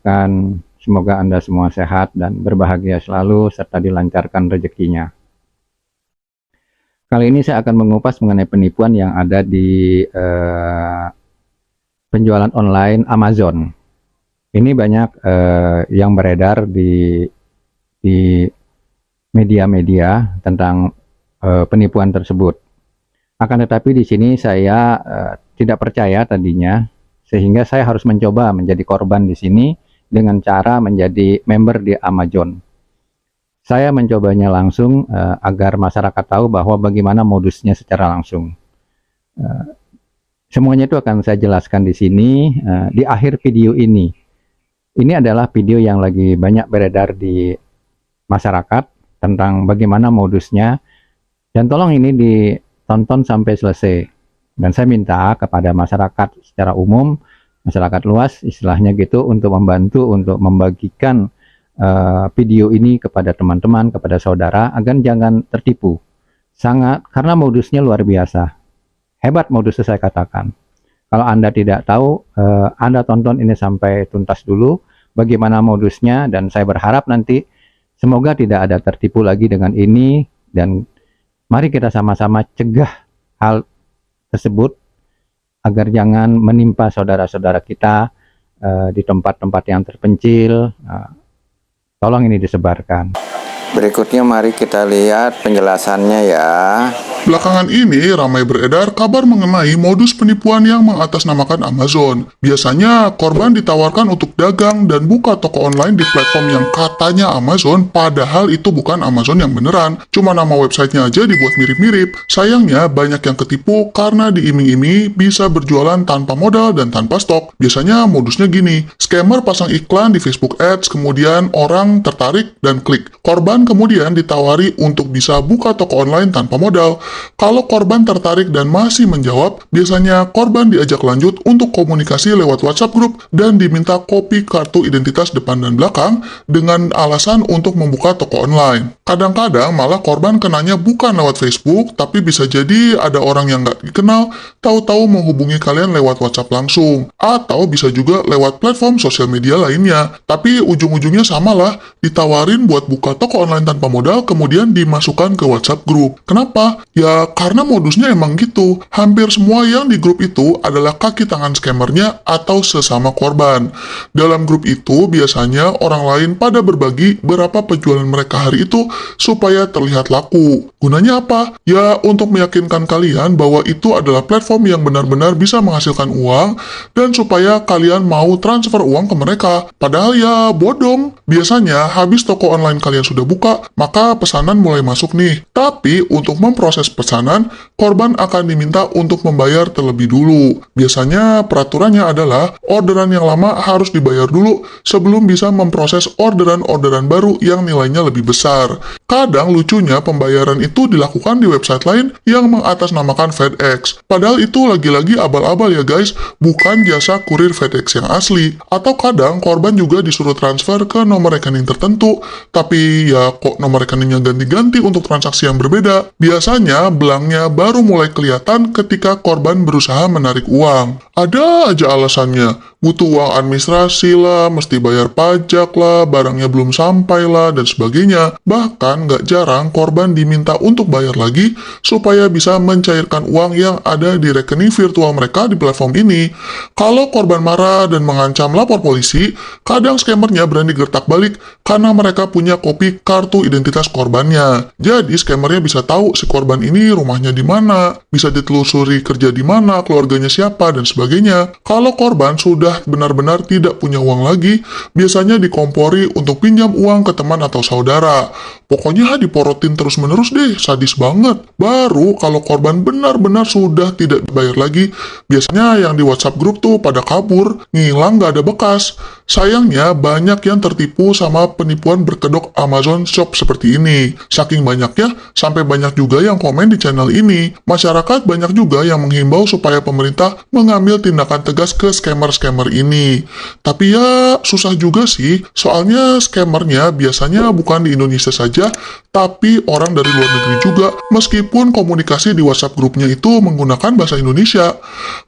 Dan semoga Anda semua sehat dan berbahagia selalu serta dilancarkan rezekinya. Kali ini saya akan mengupas mengenai penipuan yang ada di penjualan online Amazon. Ini banyak yang beredar di media-media tentang penipuan tersebut. Akan tetapi di sini saya tidak percaya tadinya, sehingga saya harus mencoba menjadi korban di sini dengan cara menjadi member di Amazon. Saya mencobanya langsung agar masyarakat tahu bahwa bagaimana modusnya secara langsung. Semuanya itu akan saya jelaskan di sini di akhir video ini. Ini adalah video yang lagi banyak beredar di masyarakat tentang bagaimana modusnya, dan tolong ini ditonton sampai selesai. Dan saya minta kepada masyarakat secara umum, masyarakat luas istilahnya gitu, untuk membantu untuk membagikan video ini kepada teman-teman, kepada saudara, agar jangan tertipu. Karena modusnya luar biasa. Hebat modusnya, saya katakan. Kalau Anda tidak tahu, Anda tonton ini sampai tuntas dulu bagaimana modusnya, dan saya berharap nanti semoga tidak ada tertipu lagi dengan ini, dan mari kita sama-sama cegah hal tersebut agar jangan menimpa saudara-saudara kita di tempat-tempat yang terpencil. Tolong ini disebarkan. Berikutnya mari kita lihat penjelasannya ya. Belakangan ini ramai beredar kabar mengenai modus penipuan yang mengatasnamakan Amazon. Biasanya korban ditawarkan untuk dagang dan buka toko online di platform yang katanya Amazon, padahal itu bukan Amazon yang beneran. Cuma nama websitenya aja dibuat mirip-mirip. Sayangnya banyak yang ketipu karena diiming-imingi bisa berjualan tanpa modal dan tanpa stok. Biasanya modusnya gini, scammer pasang iklan di Facebook Ads, kemudian orang tertarik dan klik. Korban kemudian ditawari untuk bisa buka toko online tanpa modal. Kalau korban tertarik dan masih menjawab, biasanya korban diajak lanjut untuk komunikasi lewat WhatsApp group dan diminta kopi kartu identitas depan dan belakang dengan alasan untuk membuka toko online. Kadang-kadang malah korban kenanya bukan lewat Facebook, tapi bisa jadi ada orang yang nggak dikenal, tahu-tahu menghubungi kalian lewat WhatsApp langsung, atau bisa juga lewat platform sosial media lainnya. Tapi ujung-ujungnya samalah, ditawarin buat buka toko online tanpa modal, kemudian dimasukkan ke WhatsApp group. Kenapa? Ya karena modusnya emang gitu. Hampir semua yang di grup itu adalah kaki tangan scammernya atau sesama korban. Dalam grup itu biasanya orang lain pada berbagi berapa penjualan mereka hari itu supaya terlihat laku. Gunanya apa? Ya untuk meyakinkan kalian bahwa itu adalah platform yang benar-benar bisa menghasilkan uang dan supaya kalian mau transfer uang ke mereka. Padahal ya bodong. Biasanya habis toko online kalian sudah buka, maka pesanan mulai masuk nih. Tapi untuk memproses pesanan, korban akan diminta untuk membayar terlebih dulu. Biasanya peraturannya adalah orderan yang lama harus dibayar dulu sebelum bisa memproses orderan-orderan baru yang nilainya lebih besar. Kadang lucunya pembayaran itu dilakukan di website lain yang mengatasnamakan FedEx. Padahal itu lagi-lagi abal-abal ya guys, bukan jasa kurir FedEx yang asli. Atau kadang korban juga disuruh transfer ke nomor rekening tertentu, tapi ya kok nomor rekeningnya ganti-ganti untuk transaksi yang berbeda. Biasanya belangnya baru mulai kelihatan ketika korban berusaha menarik uang. Ada aja alasannya, butuh uang administrasi lah, mesti bayar pajak lah, barangnya belum sampai lah, dan sebagainya. Bahkan gak jarang korban diminta untuk bayar lagi supaya bisa mencairkan uang yang ada di rekening virtual mereka di platform ini. Kalau korban marah dan mengancam lapor polisi, kadang scammernya berani gertak balik karena mereka punya kopi kartu identitas korbannya. Jadi scammernya bisa tahu si korban ini rumahnya di mana, bisa ditelusuri kerja di mana, keluarganya siapa, dan sebagainya. Kalau korban sudah benar-benar tidak punya uang lagi, biasanya dikompori untuk pinjam uang ke teman atau saudara. Pokoknya diporotin terus-menerus deh, sadis banget. Baru kalau korban benar-benar sudah tidak dibayar lagi, biasanya yang di WhatsApp grup tuh pada kabur, ngilang gak ada bekas. Sayangnya banyak yang tertipu sama penipuan berkedok Amazon Shop seperti ini. Saking banyaknya, sampai banyak juga yang komen di channel ini. Masyarakat banyak juga yang menghimbau supaya pemerintah mengambil tindakan tegas ke scammer-scammer ini. Tapi ya susah juga sih, soalnya scammernya biasanya bukan di Indonesia saja, aja, tapi orang dari luar negeri juga, meskipun komunikasi di WhatsApp grupnya itu menggunakan bahasa Indonesia.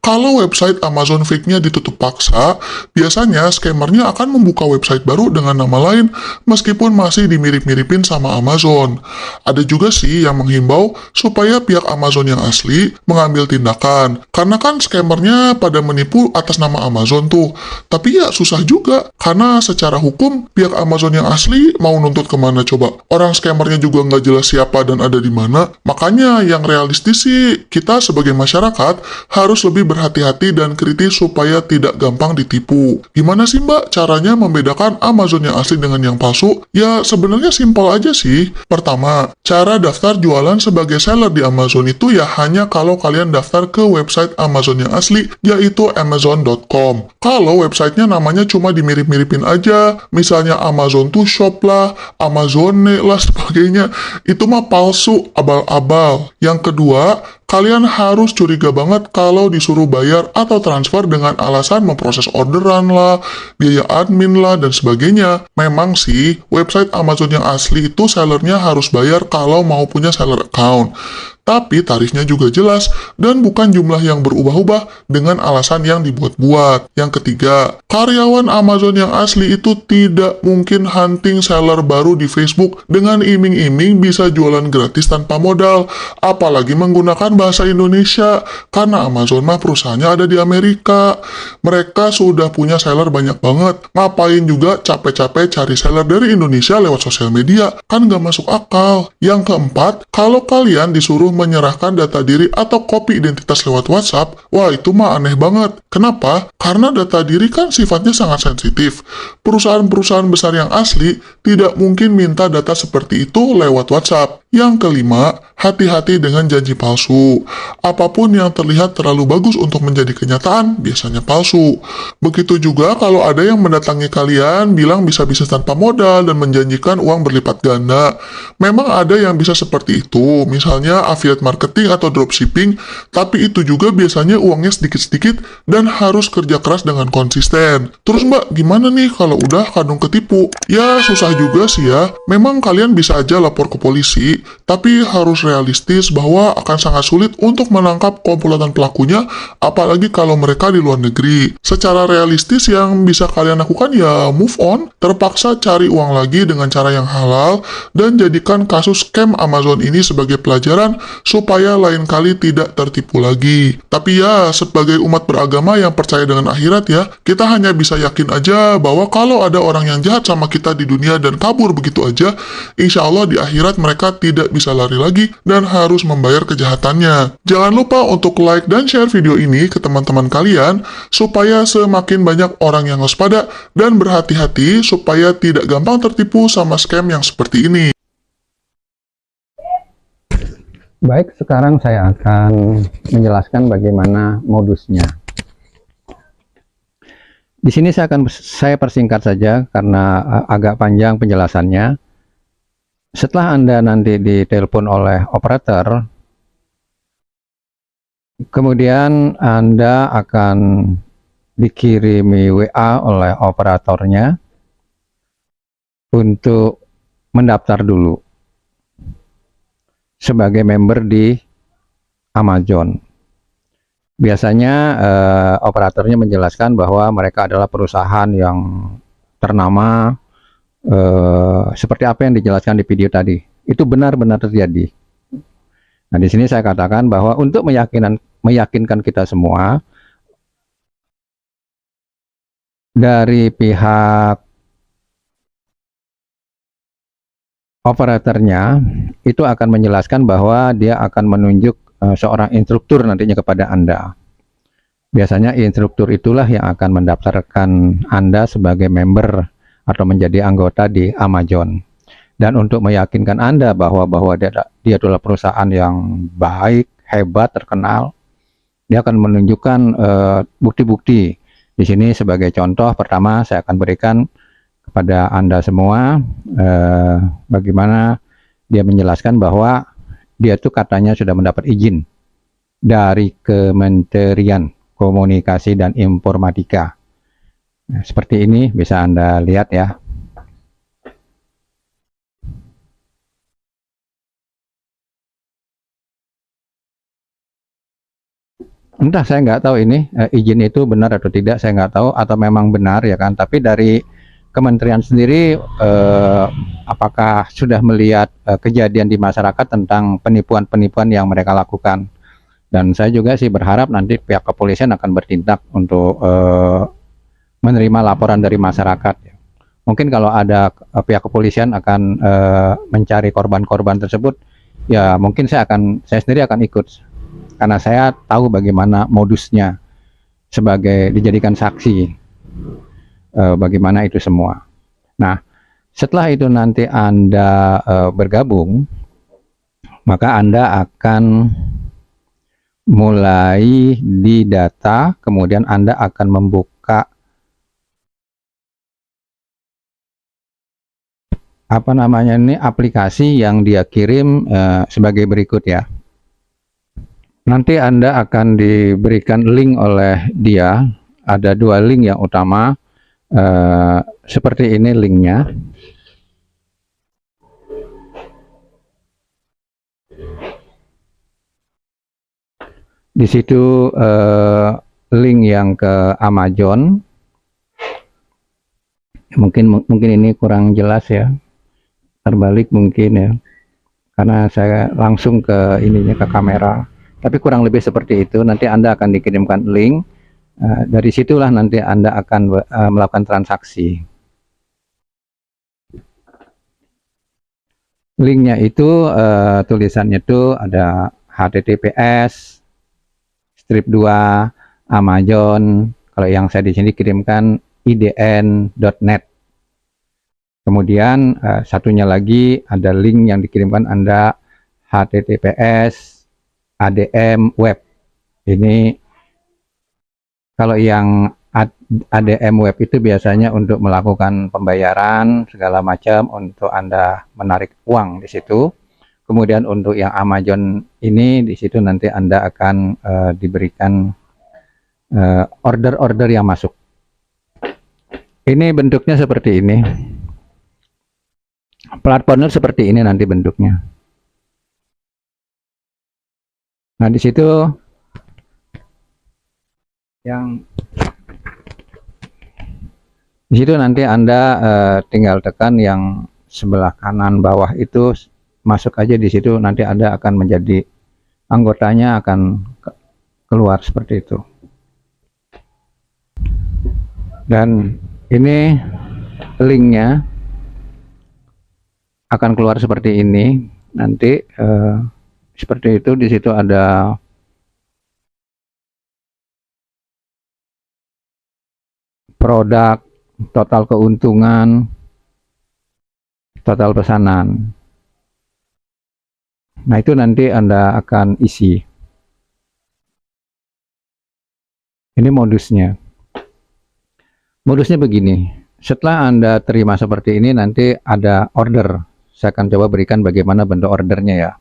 Kalau website Amazon fake-nya ditutup paksa, biasanya scammernya akan membuka website baru dengan nama lain, meskipun masih dimirip-miripin sama Amazon. Ada juga sih yang menghimbau supaya pihak Amazon yang asli mengambil tindakan, karena kan scammernya pada menipu atas nama Amazon tuh. Tapi ya susah juga, karena secara hukum pihak Amazon yang asli mau nuntut kemana coba? Orang scammernya juga nggak jelas siapa dan ada di mana. Makanya yang realistis sih, kita sebagai masyarakat harus lebih berhati-hati dan kritis supaya tidak gampang ditipu. Gimana sih Mbak caranya membedakan Amazon yang asli dengan yang palsu? Ya sebenarnya simpel aja sih. Pertama, cara daftar jualan sebagai seller di Amazon itu ya hanya kalau kalian daftar ke website Amazon yang asli, yaitu amazon.com. Kalau websitenya namanya cuma dimirip-miripin aja, misalnya Amazon to Shop lah, Amazone lah sebagainya, itu mah palsu, abal-abal. Yang kedua, kalian harus curiga banget kalau disuruh bayar atau transfer dengan alasan memproses orderan lah, biaya admin lah, dan sebagainya. Memang sih, website Amazon yang asli itu sellernya harus bayar kalau mau punya seller account. Tapi tarifnya juga jelas dan bukan jumlah yang berubah-ubah dengan alasan yang dibuat-buat. Yang ketiga, karyawan Amazon yang asli itu tidak mungkin hunting seller baru di Facebook dengan iming-iming bisa jualan gratis tanpa modal, apalagi menggunakan bahasa Indonesia, karena Amazon mah perusahaannya ada di Amerika. Mereka sudah punya seller banyak banget. Ngapain juga capek-capek cari seller dari Indonesia lewat sosial media? Kan nggak masuk akal. Yang keempat, kalau kalian disuruh menyerahkan data diri atau kopi identitas lewat WhatsApp, wah itu mah aneh banget. Kenapa? Karena data diri kan sifatnya sangat sensitif. Perusahaan-perusahaan besar yang asli tidak mungkin minta data seperti itu lewat WhatsApp. Yang kelima, hati-hati dengan janji palsu. Apapun yang terlihat terlalu bagus untuk menjadi kenyataan, biasanya palsu. Begitu juga kalau ada yang mendatangi kalian, bilang bisa bisnis tanpa modal dan menjanjikan uang berlipat ganda. Memang ada yang bisa seperti itu, misalnya affiliate marketing atau dropshipping, tapi itu juga biasanya uangnya sedikit-sedikit dan harus kerja keras dengan konsisten. Terus Mbak, gimana nih kalau udah kadung ketipu? Ya susah juga sih ya, memang kalian bisa aja lapor ke polisi, tapi harus realistis bahwa akan sangat sulit untuk menangkap komplotan pelakunya, apalagi kalau mereka di luar negeri. Secara realistis yang bisa kalian lakukan ya move on, terpaksa cari uang lagi dengan cara yang halal, dan jadikan kasus scam Amazon ini sebagai pelajaran supaya lain kali tidak tertipu lagi. Tapi ya, sebagai umat beragama yang percaya dengan akhirat ya, kita hanya bisa yakin aja bahwa kalau ada orang yang jahat sama kita di dunia dan kabur begitu aja, insya Allah di akhirat mereka tidak bisa lari lagi dan harus membayar kejahatannya. Jangan lupa untuk like dan share video ini ke teman-teman kalian supaya semakin banyak orang yang waspada dan berhati-hati supaya tidak gampang tertipu sama scam yang seperti ini. Baik, sekarang saya akan menjelaskan bagaimana modusnya. Di sini saya persingkat saja karena agak panjang penjelasannya. Setelah Anda nanti ditelepon oleh operator, kemudian Anda akan dikirimi WA oleh operatornya untuk mendaftar dulu sebagai member di Amazon. Biasanya operatornya menjelaskan bahwa mereka adalah perusahaan yang ternama, seperti apa yang dijelaskan di video tadi. Itu benar-benar terjadi. Nah, di sini saya katakan bahwa untuk meyakinkan kita semua, dari pihak operatornya itu akan menjelaskan bahwa dia akan menunjuk seorang instruktur nantinya kepada Anda. Biasanya instruktur itulah yang akan mendaftarkan Anda sebagai member atau menjadi anggota di Amazon. Dan untuk meyakinkan Anda bahwa dia adalah perusahaan yang baik, hebat, terkenal, dia akan menunjukkan bukti-bukti. Di sini sebagai contoh, pertama saya akan berikan kepada Anda semua bagaimana dia menjelaskan bahwa dia itu katanya sudah mendapat izin dari Kementerian Komunikasi dan Informatika. Nah, seperti ini bisa Anda lihat ya. Entah, saya nggak tahu ini izin itu benar atau tidak, saya nggak tahu, atau memang benar ya kan. Tapi dari kementerian sendiri apakah sudah melihat kejadian di masyarakat tentang penipuan-penipuan yang mereka lakukan? Dan saya juga sih berharap nanti pihak kepolisian akan bertindak untuk menerima laporan dari masyarakat. Mungkin kalau ada pihak kepolisian akan mencari korban-korban tersebut, ya mungkin saya sendiri akan ikut, karena saya tahu bagaimana modusnya sebagai dijadikan saksi, bagaimana itu semua. Nah, setelah itu nanti Anda bergabung, maka Anda akan mulai didata, kemudian Anda akan membuka apa namanya ini aplikasi yang dia kirim sebagai berikut ya. Nanti Anda akan diberikan link oleh dia, ada 2 link yang utama, seperti ini linknya. Di situ link yang ke Amazon, mungkin ini kurang jelas ya, terbalik mungkin ya, karena saya langsung ke ininya ke kamera, tapi kurang lebih seperti itu. Nanti Anda akan dikirimkan link, dari situlah nanti Anda akan melakukan transaksi. Linknya itu tulisannya itu ada HTTPS /2 Amazon, kalau yang saya di sini kirimkan idn.net. Kemudian satunya lagi ada link yang dikirimkan Anda HTTPS ADM web. Ini kalau yang ADM web itu biasanya untuk melakukan pembayaran segala macam, untuk Anda menarik uang di situ. Kemudian untuk yang Amazon ini, di situ nanti Anda akan diberikan order-order yang masuk. Ini bentuknya seperti ini. Platformnya seperti ini nanti bentuknya. Nah, di situ nanti Anda tinggal tekan yang sebelah kanan bawah itu, masuk aja di situ, nanti Anda akan menjadi anggotanya, akan keluar seperti itu. Dan ini linknya akan keluar seperti ini nanti, seperti itu. Di situ ada produk, total keuntungan, total pesanan. Nah, itu nanti Anda akan isi. Ini modusnya. Modusnya begini, setelah Anda terima seperti ini, nanti ada order. Saya akan coba berikan bagaimana bentuk ordernya ya.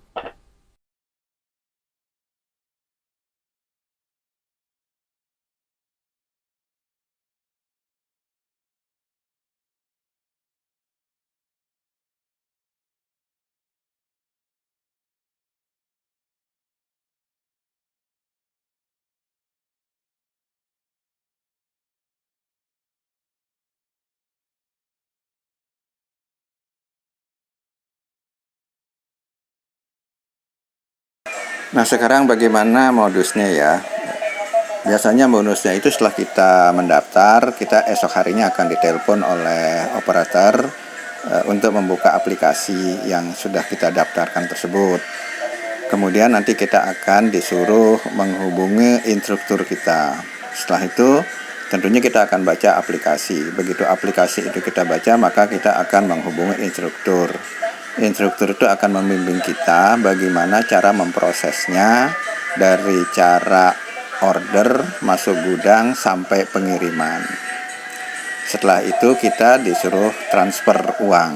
Nah, sekarang bagaimana modusnya ya? Biasanya bonusnya itu setelah kita mendaftar, kita esok harinya akan ditelepon oleh operator untuk membuka aplikasi yang sudah kita daftarkan tersebut. Kemudian nanti kita akan disuruh menghubungi instruktur kita. Setelah itu tentunya kita akan baca aplikasi. Begitu aplikasi itu kita baca, maka kita akan menghubungi instruktur. Instruktur itu akan membimbing kita bagaimana cara memprosesnya, dari cara order masuk gudang sampai pengiriman. Setelah itu kita disuruh transfer uang.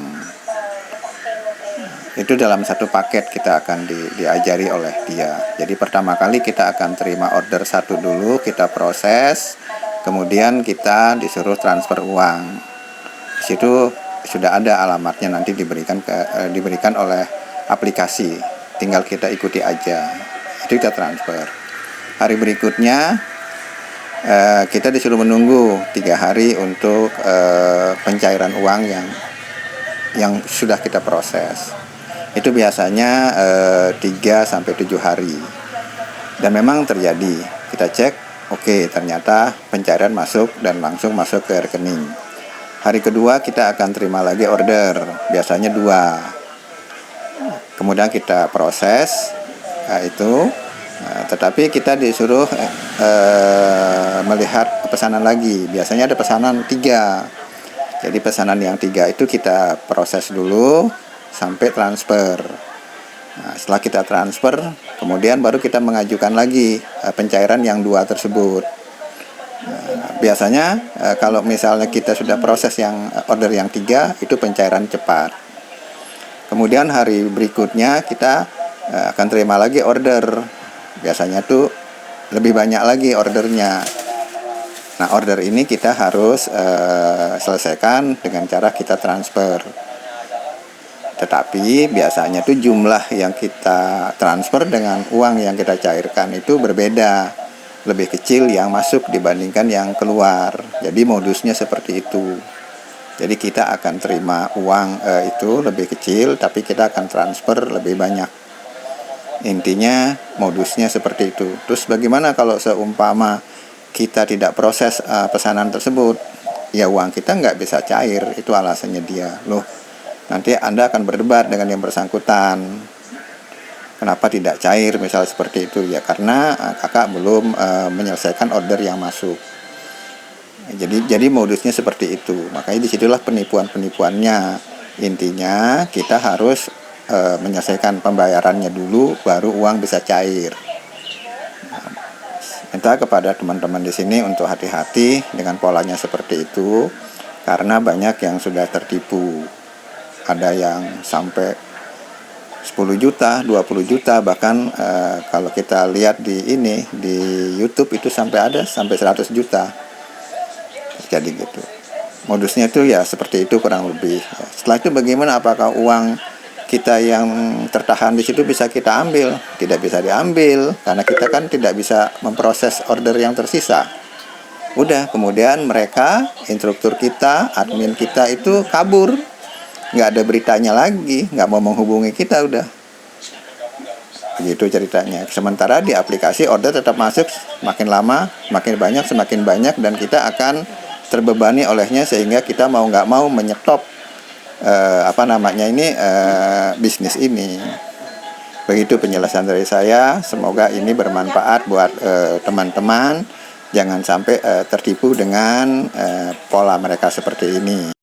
Itu dalam satu paket kita akan diajari oleh dia. Jadi pertama kali kita akan terima order satu dulu, kita proses, kemudian kita disuruh transfer uang. Di situ sudah ada alamatnya, nanti diberikan oleh aplikasi, tinggal kita ikuti aja, itu kita transfer. Hari berikutnya kita disuruh menunggu 3 hari untuk pencairan uang yang sudah kita proses. Itu biasanya 3 sampai 7 hari. Dan memang terjadi. Kita cek, oke, ternyata pencairan masuk dan langsung masuk ke rekening. Hari kedua kita akan terima lagi order, biasanya 2. Kemudian kita proses itu, tetapi kita disuruh melihat pesanan lagi. Biasanya ada pesanan 3. Jadi pesanan yang 3 itu kita proses dulu sampai transfer. Nah, setelah kita transfer, kemudian baru kita mengajukan lagi pencairan yang 2 tersebut. Biasanya kalau misalnya kita sudah proses yang order yang 3, itu pencairan cepat. Kemudian hari berikutnya kita akan terima lagi order. Biasanya tuh lebih banyak lagi ordernya. Nah, order ini kita harus selesaikan dengan cara kita transfer. Tetapi biasanya tuh jumlah yang kita transfer dengan uang yang kita cairkan itu berbeda. Lebih kecil yang masuk dibandingkan yang keluar. Jadi modusnya seperti itu. Jadi kita akan terima uang itu lebih kecil, tapi kita akan transfer lebih banyak. Intinya modusnya seperti itu. Terus bagaimana kalau seumpama kita tidak proses pesanan tersebut? Ya uang kita nggak bisa cair, itu alasannya dia. Loh, nanti Anda akan berdebat dengan yang bersangkutan. Kenapa tidak cair, misal seperti itu? Ya karena kakak belum menyelesaikan order yang masuk. Jadi modusnya seperti itu. Makanya disitulah penipuannya. Intinya kita harus menyelesaikan pembayarannya dulu, baru uang bisa cair. Minta kepada teman-teman di sini untuk hati-hati dengan polanya seperti itu, karena banyak yang sudah tertipu. Ada yang sampai 10 juta, 20 juta, bahkan kalau kita lihat di YouTube itu sampai 100 juta. Jadi gitu. Modusnya itu ya seperti itu kurang lebih. Setelah itu bagaimana, apakah uang kita yang tertahan di situ bisa kita ambil? Tidak bisa diambil karena kita kan tidak bisa memproses order yang tersisa. Udah, kemudian mereka, instruktur kita, admin kita itu kabur. Nggak ada beritanya lagi, nggak mau menghubungi kita, udah begitu ceritanya. Sementara di aplikasi order tetap masuk, makin lama makin banyak, semakin banyak, dan kita akan terbebani olehnya sehingga kita mau nggak mau menyetop bisnis ini. Begitu penjelasan dari saya. Semoga ini bermanfaat buat teman-teman. Jangan sampai tertipu dengan pola mereka seperti ini.